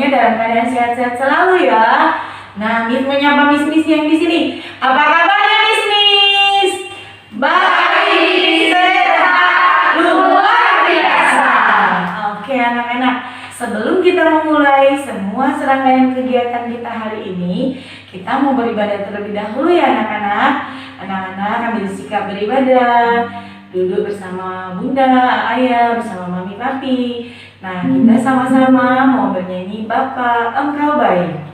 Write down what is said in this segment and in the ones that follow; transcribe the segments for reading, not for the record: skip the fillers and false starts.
dalam keadaan sehat-sehat selalu ya. Nah, Miss menyapa Miss yang di sini. Apa kabarnya Miss? Baik, sehat, luar biasa. Oke anak-anak, sebelum kita memulai semua serangkaian kegiatan kita hari ini, kita mau beribadah terlebih dahulu ya anak-anak. Anak-anak ambil sikap beribadah, duduk bersama bunda, ayah, bersama mami, papi. Nah, kita sama-sama mau bernyanyi Bapa Engkau Baik.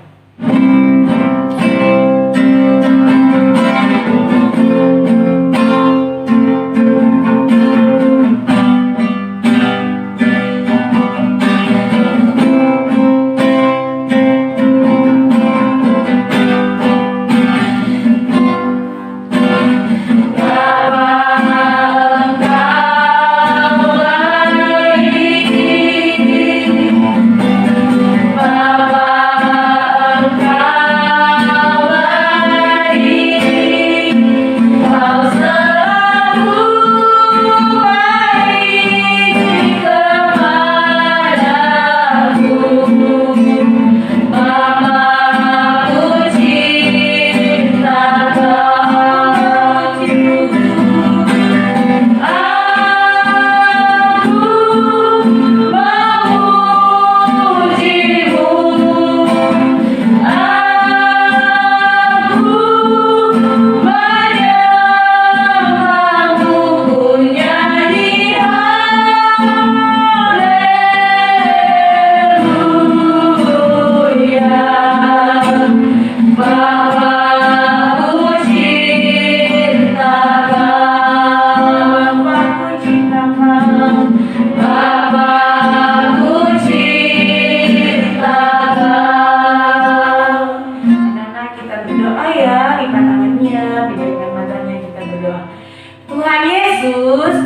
Tuhan Yesus,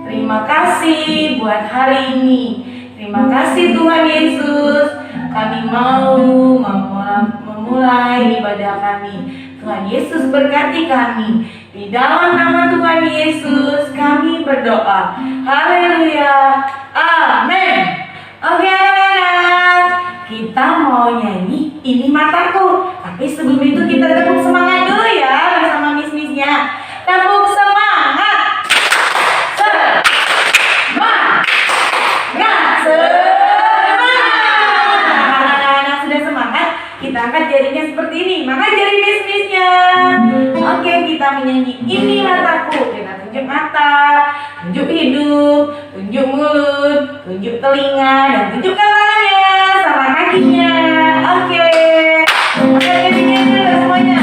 terima kasih buat hari ini. Terima kasih Tuhan Yesus, kami mau memulai ibadah kami. Tuhan Yesus berkati kami. Di dalam nama Tuhan Yesus kami berdoa. Haleluya. Amin. Oke anak-anak, kita mau nyanyi Ini Mataku. Tapi sebelum itu kita tepuk semangat dulu ya bersama miss-missnya. Tepuk semangat. Semangat. Anak-anak sudah semangat, kita angkat jarinya seperti ini. Maka jari miss-missnya. Oke, kita menyanyi Ini Mataku. Kita tunjuk mata, tunjuk hidung, tunjuk mulut, tunjuk telinga, dan tunjukkan tangannya sama kakinya. Oke. Angkat jarinya dulu semuanya.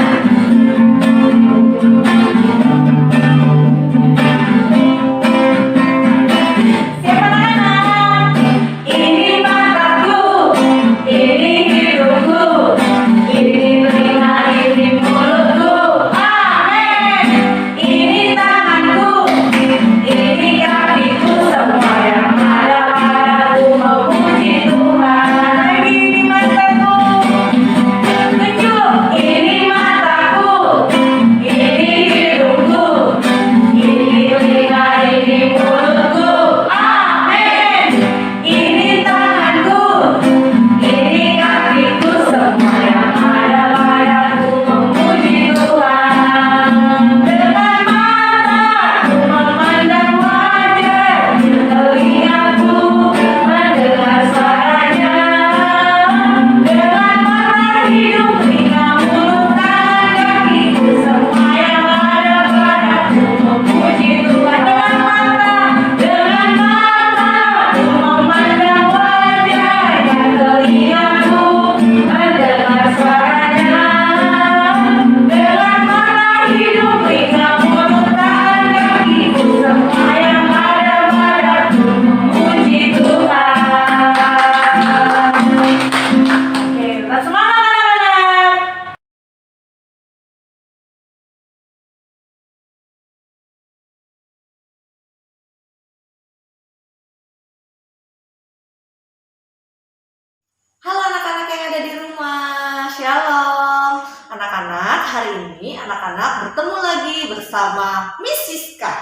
Halo anak-anak yang ada di rumah, Shalom. Anak-anak, hari ini anak-anak bertemu lagi bersama Miss Siska.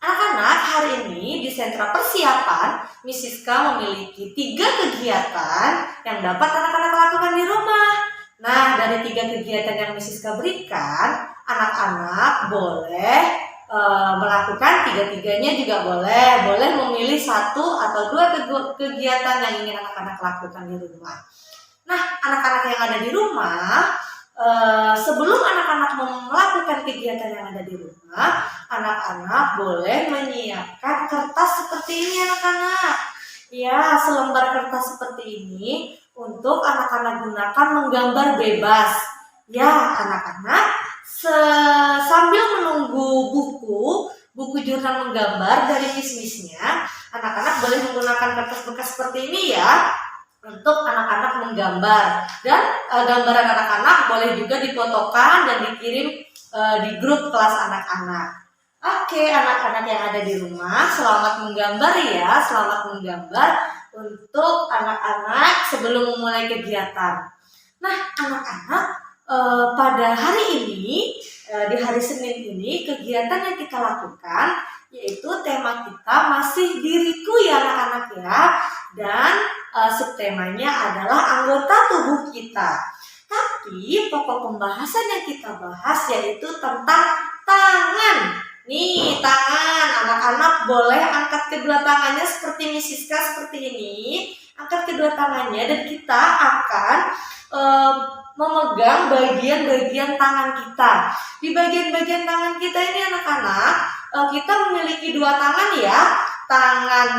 Anak-anak, hari ini di sentra persiapan, Miss Siska memiliki 3 kegiatan yang dapat anak-anak lakukan di rumah. Nah, dari 3 kegiatan yang Miss Siska berikan, anak-anak boleh melakukan 3-tiganya juga boleh memilih 1 atau 2 kegiatan yang ingin anak-anak lakukan di rumah. Nah, anak-anak yang ada di rumah, sebelum anak-anak melakukan kegiatan yang ada di rumah, anak-anak boleh menyiapkan kertas seperti ini anak-anak. Ya, selembar kertas seperti ini untuk anak-anak gunakan menggambar bebas. Ya, anak-anak sambil menunggu buku jurnal menggambar dari Miss-Miss-nya, anak-anak boleh menggunakan kertas bekas seperti ini ya untuk anak-anak menggambar. Dan gambaran anak-anak boleh juga difotokan dan dikirim di grup kelas anak-anak. Oke, anak-anak yang ada di rumah, selamat menggambar ya, selamat menggambar untuk anak-anak sebelum memulai kegiatan. Nah, anak-anak, pada hari ini, di hari Senin ini, kegiatan yang kita lakukan yaitu tema kita masih diriku ya anak-anak ya, dan subtemanya adalah anggota tubuh kita. Tapi pokok pembahasan yang kita bahas yaitu tentang tangan. Nih, tangan. Anak-anak boleh angkat kedua tangannya seperti Miss Siska seperti ini. Angkat kedua tangannya dan kita akan memegang bagian-bagian tangan kita. Di bagian-bagian tangan kita ini anak-anak, kita memiliki 2 tangan ya. Tangan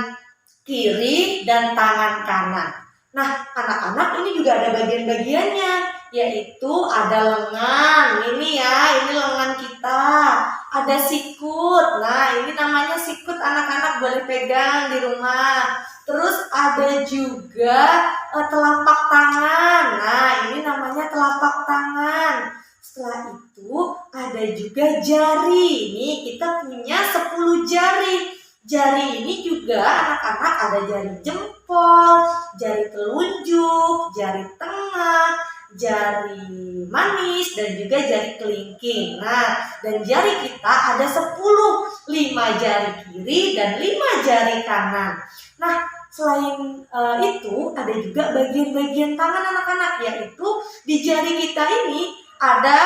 kiri dan tangan kanan. Nah, anak-anak ini juga ada bagian-bagiannya, yaitu ada lengan. Ini ya, ini lengan kita. Ada sikut. Nah, ini namanya sikut, anak-anak boleh pegang di rumah. Terus ada juga telapak tangan. Nah, ini namanya telapak tangan. Setelah itu ada juga jari. Ini kita punya 10 jari. Jari ini juga anak-anak ada jari jempol, jari telunjuk, jari tengah, jari manis, dan juga jari kelingking. Nah, dan jari kita ada 10, 5 jari kiri dan 5 jari kanan. Nah, selain itu ada juga bagian-bagian tangan anak-anak, yaitu di jari kita ini ada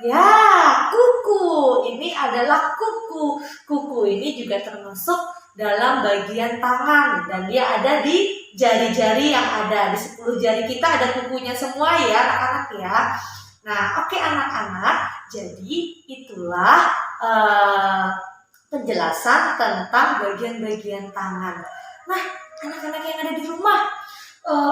ya kuku. Ini adalah kuku. Kuku ini juga termasuk dalam bagian tangan dan dia ada di jari-jari yang ada. Di 10 jari kita ada kukunya semua ya anak-anak ya. Nah, oke anak-anak, jadi itulah penjelasan tentang bagian-bagian tangan. Nah, anak-anak yang ada di rumah,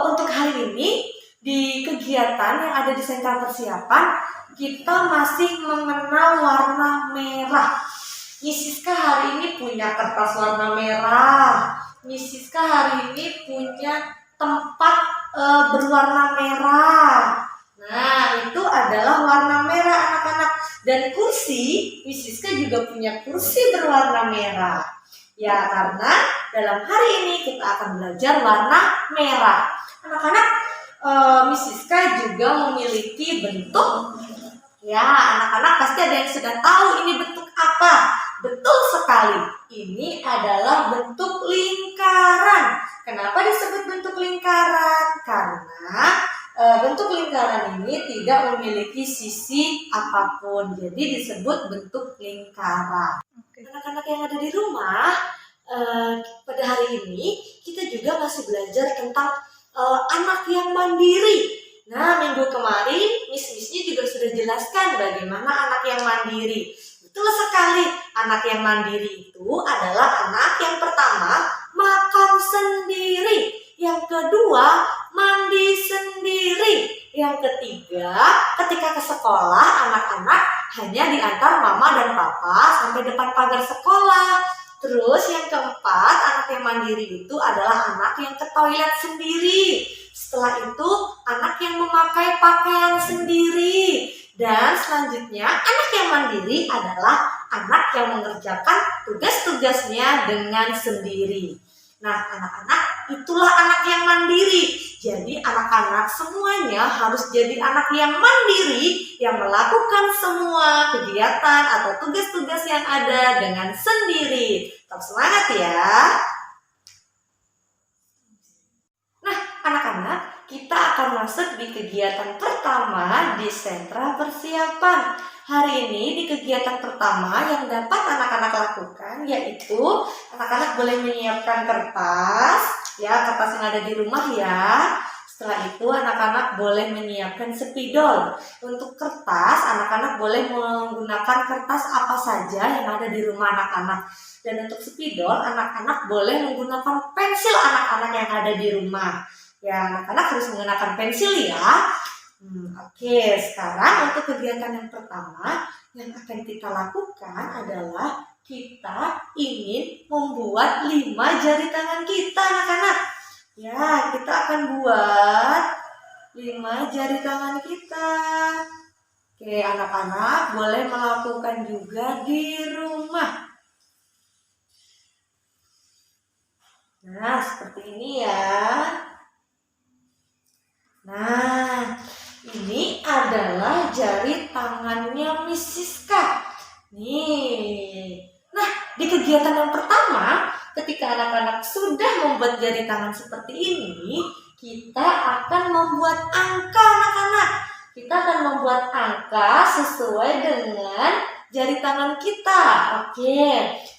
untuk hari ini di kegiatan yang ada di sentra persiapan, kita masih mengenal warna merah. Miss Siska hari ini punya kertas warna merah. Miss Siska hari ini punya tempat berwarna merah. Nah, itu adalah warna merah anak-anak. Dan kursi, Miss Siska juga punya kursi berwarna merah. Ya, karena dalam hari ini kita akan belajar warna merah. Anak-anak, Miss Siska juga memiliki bentuk. Ya, anak-anak pasti ada yang sudah tahu ini bentuk apa. Betul sekali, ini adalah bentuk lingkaran. Kenapa disebut bentuk lingkaran? Karena bentuk lingkaran ini tidak memiliki sisi apapun, jadi disebut bentuk lingkaran. Anak-anak yang ada di rumah, pada hari ini kita juga masih belajar tentang anak yang mandiri. Nah, minggu kemarin Miss-Miss-nya juga sudah jelaskan bagaimana anak yang mandiri. Betul sekali, anak yang mandiri itu adalah anak yang pertama makan sendiri, yang kedua mandi sendiri, yang ketiga ketika ke sekolah anak-anak hanya diantar mama dan papa sampai depan pagar sekolah. Terus yang keempat, anak yang mandiri itu adalah anak yang ke toilet sendiri. Setelah itu anak yang memakai pakaian sendiri. Dan selanjutnya anak yang mandiri adalah anak yang mengerjakan tugas-tugasnya dengan sendiri. Nah, anak-anak, itulah anak yang mandiri. Jadi anak-anak semuanya harus jadi anak yang mandiri, yang melakukan semua kegiatan atau tugas-tugas yang ada dengan sendiri. Tetap semangat ya. Nah, anak-anak, kita akan masuk di kegiatan pertama di sentra persiapan. Hari ini di kegiatan pertama yang dapat anak-anak lakukan yaitu anak-anak boleh menyiapkan kertas, ya kertas yang ada di rumah ya. Setelah itu anak-anak boleh menyiapkan spidol. Untuk kertas, anak-anak boleh menggunakan kertas apa saja yang ada di rumah anak-anak. Dan untuk spidol, anak-anak boleh menggunakan pensil anak-anak yang ada di rumah. Ya, anak-anak harus menggunakan pensil ya. Oke, sekarang untuk kegiatan yang pertama yang akan kita lakukan adalah kita ingin membuat 5 jari tangan kita anak-anak. Ya, kita akan buat 5 jari tangan kita. Oke, anak-anak boleh melakukan juga di rumah. Nah, seperti ini ya. Nah, ini adalah jari tangannya Miss Siska. Nih. Nah, di kegiatan yang pertama, ketika anak-anak sudah membuat jari tangan seperti ini, kita akan membuat angka anak-anak. Kita akan membuat angka sesuai dengan jari tangan kita. Oke,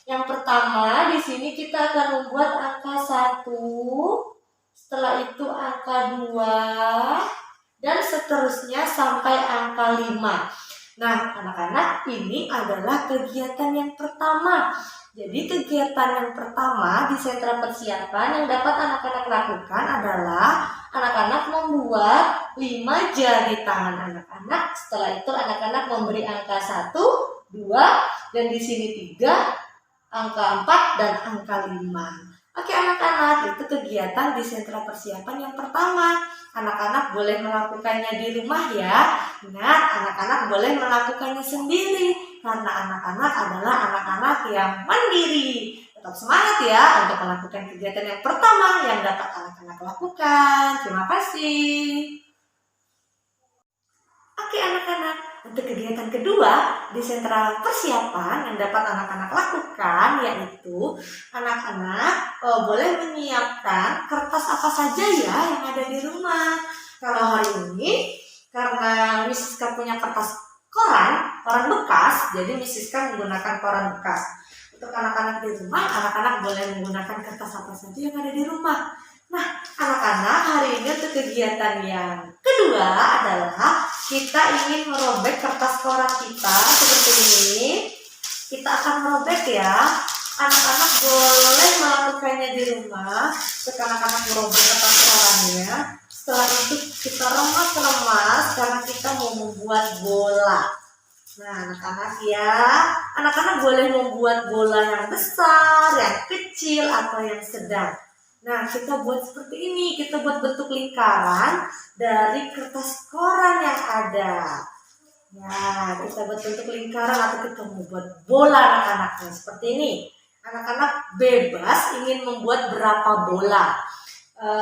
yang pertama di sini kita akan membuat angka 1, setelah itu angka 2, dan seterusnya sampai angka 5. Nah, anak-anak, ini adalah kegiatan yang pertama. Jadi kegiatan yang pertama di sentra persiapan yang dapat anak-anak lakukan adalah anak-anak membuat 5 jari tangan anak-anak. Setelah itu anak-anak memberi angka 1, 2, dan di sini 3, angka 4, dan angka 5. Oke anak-anak, itu kegiatan di sentra persiapan yang pertama. Anak-anak boleh melakukannya di rumah ya. Ingat, anak-anak boleh melakukannya sendiri karena anak-anak adalah anak-anak yang mandiri. Tetap semangat ya untuk melakukan kegiatan yang pertama yang dapat anak-anak lakukan. Terima kasih. Oke anak-anak, untuk kegiatan kedua di sentra persiapan yang dapat anak-anak lakukan yaitu anak-anak boleh menyiapkan kertas apa saja ya yang ada di rumah. Kalau hari ini karena Miss Siska punya kertas koran bekas, jadi Miss Siska menggunakan koran bekas. Untuk anak-anak di rumah, anak-anak boleh menggunakan kertas apa saja yang ada di rumah. Nah, anak-anak, hari ini untuk kegiatan yang kedua adalah kita ingin merobek kertas koran kita seperti ini. Kita akan merobek ya. Anak-anak boleh melakukannya di rumah. Untuk anak-anak merobek kertas korannya. Setelah itu kita remas-remas karena kita mau membuat bola. Nah, anak-anak ya, anak-anak boleh membuat bola yang besar, yang kecil, atau yang sedang. Nah, kita buat seperti ini, kita buat bentuk lingkaran dari kertas koran yang ada. Nah, kita buat bentuk lingkaran atau kita membuat bola anak-anaknya seperti ini. Anak-anak bebas ingin membuat berapa bola.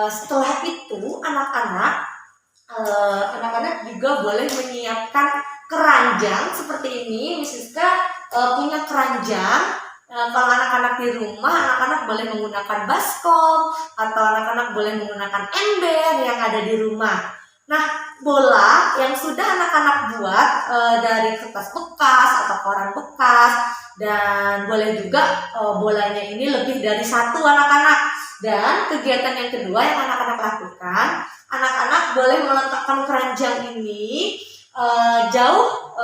Setelah itu, anak-anak juga boleh menyiapkan keranjang seperti ini. Miss Siska punya keranjang. Kalau anak-anak di rumah, anak-anak boleh menggunakan baskom atau anak-anak boleh menggunakan ember yang ada di rumah. Nah, bola yang sudah anak-anak buat dari kertas bekas atau koran bekas, dan boleh juga bolanya ini lebih dari 1 anak-anak. Dan kegiatan yang kedua yang anak-anak lakukan, anak-anak boleh meletakkan keranjang ini jauh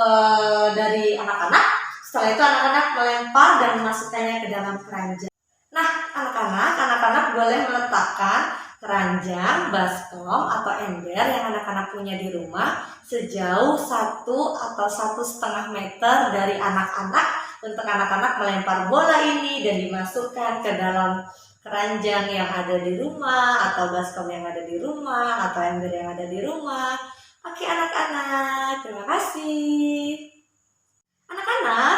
dari anak-anak. Setelah itu anak-anak melempar dan memasukkannya ke dalam keranjang. Nah, anak-anak boleh meletakkan keranjang, baskom, atau ember yang anak-anak punya di rumah sejauh 1 atau 1,5 meter dari anak-anak untuk anak-anak melempar bola ini dan dimasukkan ke dalam keranjang yang ada di rumah atau baskom yang ada di rumah atau ember yang ada di rumah. Oke anak-anak, terima kasih. Anak-anak,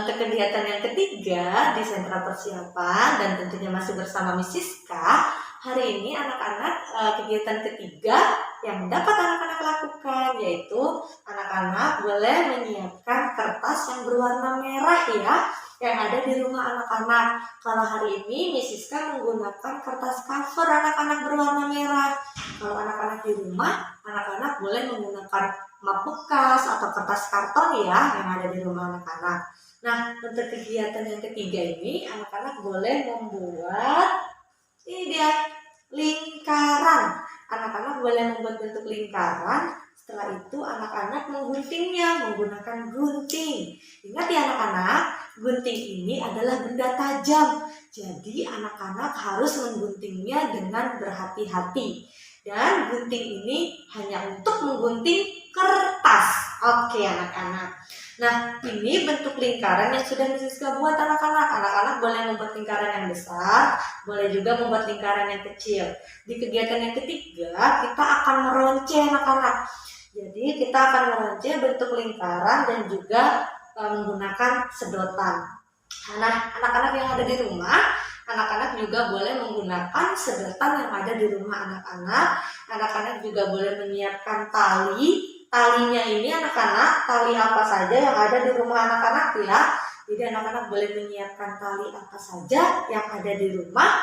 untuk kegiatan yang ketiga di sentra persiapan dan tentunya masih bersama Miss Siska, hari ini anak-anak kegiatan ketiga yang dapat anak-anak lakukan yaitu anak-anak boleh menyiapkan kertas yang berwarna merah ya. yang ada di rumah anak-anak. Kalau hari ini Miss Siska menggunakan kertas cover anak-anak berwarna merah. Kalau anak-anak di rumah, anak-anak boleh menggunakan map bekas atau kertas karton ya yang ada di rumah anak-anak. Nah, untuk kegiatan yang ketiga ini, anak-anak boleh membuat ini dia lingkaran. Anak-anak boleh membuat bentuk lingkaran. Setelah itu anak-anak mengguntingnya menggunakan gunting. Ingat ya anak-anak, gunting ini adalah benda tajam. Jadi anak-anak harus mengguntingnya dengan berhati-hati. Dan gunting ini hanya untuk menggunting kertas. Oke anak-anak. Nah, ini bentuk lingkaran yang sudah Miss Siska buat anak-anak. Anak-anak boleh membuat lingkaran yang besar, boleh juga membuat lingkaran yang kecil. Di kegiatan yang ketiga, kita akan meronce anak-anak. Jadi kita akan meronce bentuk lingkaran dan juga menggunakan sedotan. Nah, anak-anak yang ada di rumah, anak-anak juga boleh menggunakan sedotan yang ada di rumah anak-anak. Anak-anak juga boleh menyiapkan tali. Talinya ini anak-anak, tali apa saja yang ada di rumah anak-anak ya. Jadi anak-anak boleh menyiapkan tali apa saja yang ada di rumah.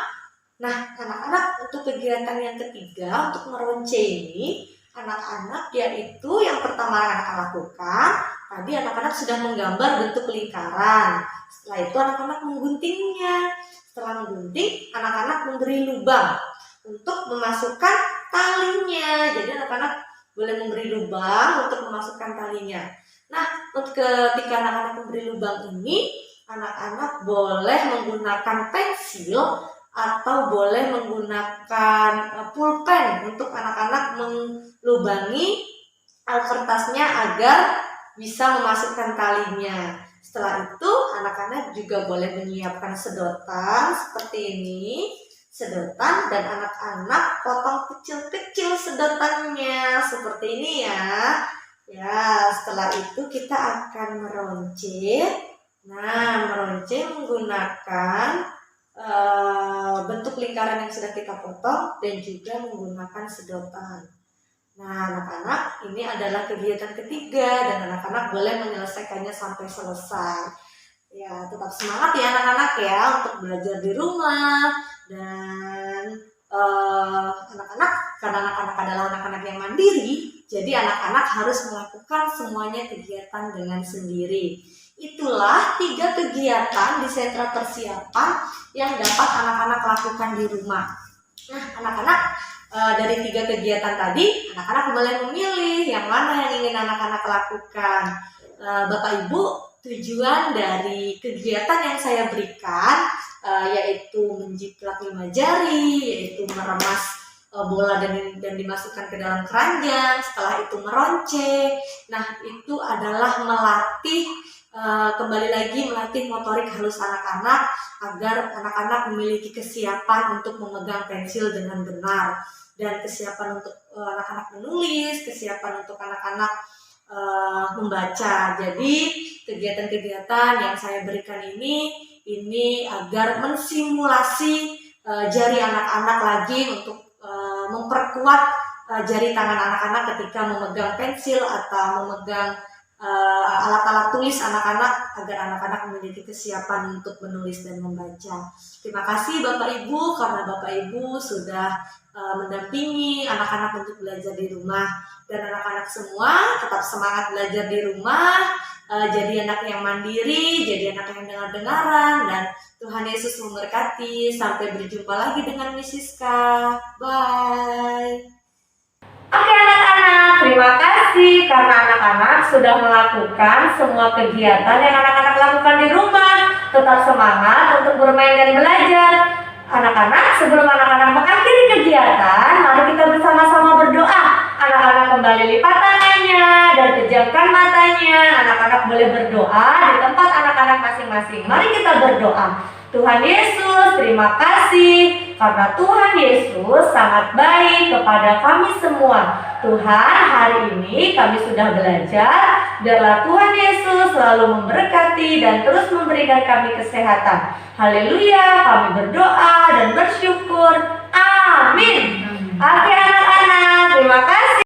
Nah, anak-anak untuk kegiatan yang ketiga, untuk meronce ini, anak-anak yaitu yang pertama anak-anak lakukan, tadi anak-anak sudah menggambar bentuk lingkaran. Setelah itu anak-anak mengguntingnya. Setelah menggunting, anak-anak memberi lubang untuk memasukkan talinya. Jadi anak-anak boleh memberi lubang untuk memasukkan talinya. Nah, untuk ketika anak-anak memberi lubang ini, anak-anak boleh menggunakan pensil atau boleh menggunakan pulpen untuk anak-anak melubangi kertasnya agar bisa memasukkan talinya. Setelah itu anak-anak juga boleh menyiapkan sedotan seperti ini, sedotan, dan anak-anak potong kecil-kecil sedotannya seperti ini ya. Ya, setelah itu kita akan meronce. Nah, meronce menggunakan bentuk lingkaran yang sudah kita potong dan juga menggunakan sedotan. Nah, anak-anak, ini adalah kegiatan ketiga dan anak-anak boleh menyelesaikannya sampai selesai. Ya, tetap semangat ya anak-anak ya untuk belajar di rumah. Dan anak-anak, karena anak-anak adalah anak-anak yang mandiri, jadi anak-anak harus melakukan semuanya kegiatan dengan sendiri. Itulah 3 kegiatan di sentra persiapan yang dapat anak-anak lakukan di rumah. Nah, anak-anak, dari 3 kegiatan tadi, anak-anak boleh memilih yang mana yang ingin anak-anak lakukan. Bapak Ibu, tujuan dari kegiatan yang saya berikan yaitu menjiplak 5 jari, yaitu meremas bola dan dimasukkan ke dalam keranjang, setelah itu meronce. Nah, itu adalah melatih kembali lagi melatih motorik halus anak-anak agar anak-anak memiliki kesiapan untuk memegang pensil dengan benar, dan kesiapan untuk anak-anak menulis, kesiapan untuk anak-anak membaca. Jadi kegiatan-kegiatan yang saya berikan ini agar mensimulasi jari anak-anak lagi untuk memperkuat jari tangan anak-anak ketika memegang pensil atau memegang alat-alat tulis anak-anak, agar anak-anak memiliki kesiapan untuk menulis dan membaca. Terima kasih Bapak Ibu, karena Bapak Ibu sudah mendampingi anak-anak untuk belajar di rumah. Dan anak-anak semua tetap semangat belajar di rumah, jadi anak yang mandiri, jadi anak yang dengar-dengaran, dan Tuhan Yesus memberkati. Sampai berjumpa lagi dengan Miss Siska. Bye. Oke anak-anak, terima kasih karena anak-anak sudah melakukan semua kegiatan yang anak-anak lakukan di rumah. Tetap semangat untuk bermain dan belajar. Anak-anak, sebelum anak-anak mengakhiri kegiatan, mari kita bersama-sama berdoa. Anak-anak kembali lipat tangannya dan pejamkan matanya. Anak-anak boleh berdoa di tempat anak-anak masing-masing. Mari kita berdoa. Tuhan Yesus, terima kasih karena Tuhan Yesus sangat baik kepada kami semua. Tuhan, hari ini kami sudah belajar. Biarlah Tuhan Yesus selalu memberkati dan terus memberikan kami kesehatan. Haleluya, kami berdoa dan bersyukur. Amin. Oke anak-anak, terima kasih.